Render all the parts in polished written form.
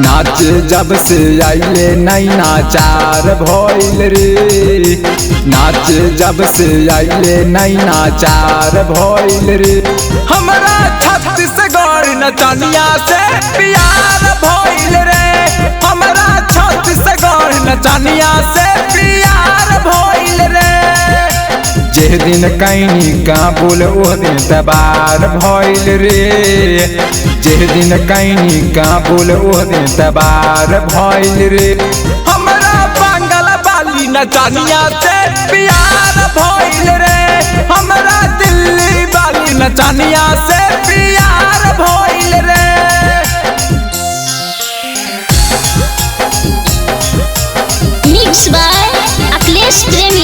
नाच जब से आइले नैना चार भइल रे। नाच जब से आइले नैना चार भइल रे। हमरा छत्तीसगढ़ नचनिया से प्यार भइल रे। हमरा छत्तीसगढ़ नचनिया से प्यार भइल रे। जे दिन कैनी काबुल ओ दिन तबार भइल रे। जे दिन कैनी काबुल ओ दिन तबार भइल रे। हमरा बंगल वाली नचनिया से प्यार भइल रे। हमरा दिल्ली वाली नचनिया से प्यार भइल रे। मिक्स बाय अखिलेश प्रेमी।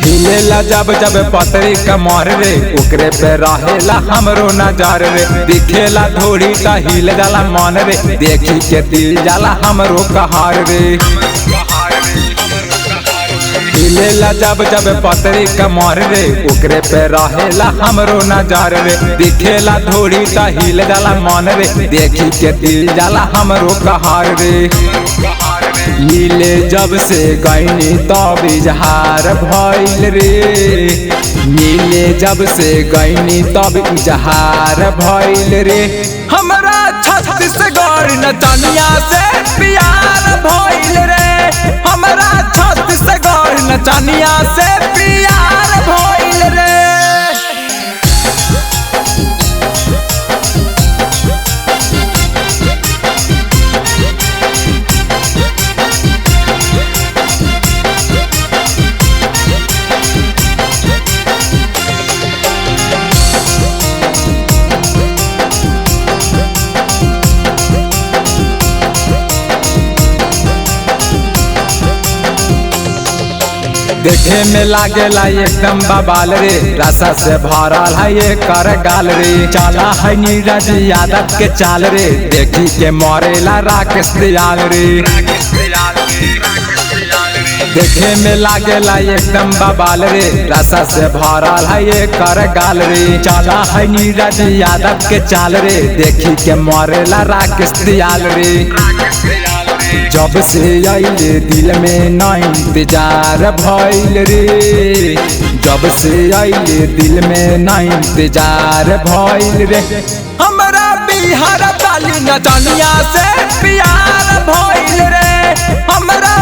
हिलेला जब जब पतरी कमर रे। ओकरे पे रहेला हमरो नजर रे। दिखेला थोड़ी सा हिल जाला मन रे। देखी के दिल जाला हमरो कहार रे। हिलेला जब जब पतरी कमर रे। ओकरे पे रहेला हमरो नजर रे। दिखेला थोड़ी सा हिल जाला मन रे। देखी के दिल जाला हमरो कहार रे। नीले जब से गईनी तब इजहार भइल रे। नीले जब से गईनी तब इजहार भइल रे। हमरा छत्तीसगढ़ नचनिया से प्यार भइल रे। हमरा छत्तीसगढ़ नचनिया से प्यार भइल रे। देखे में लागेला एकदम बबाल रे। रसा से भरल है ये कर गाल रे। चला है नीरज यादव के चाल रे। देखी के मरेला राकेश दयाल रे। देखे में लागेला एकदम बबाल रे। रसा से भरल है ये कर गाल रे। चला है नीरज यादव के चाल रे। देखी के मरेला राकेश दयाल रे। जब से आइले दिल में ना इंतजार भइल रे। जब से आइले दिल में ना इंतजार भइल रे। हमरा बिहार वाली नचनिया से प्यार भइल रे। हमरा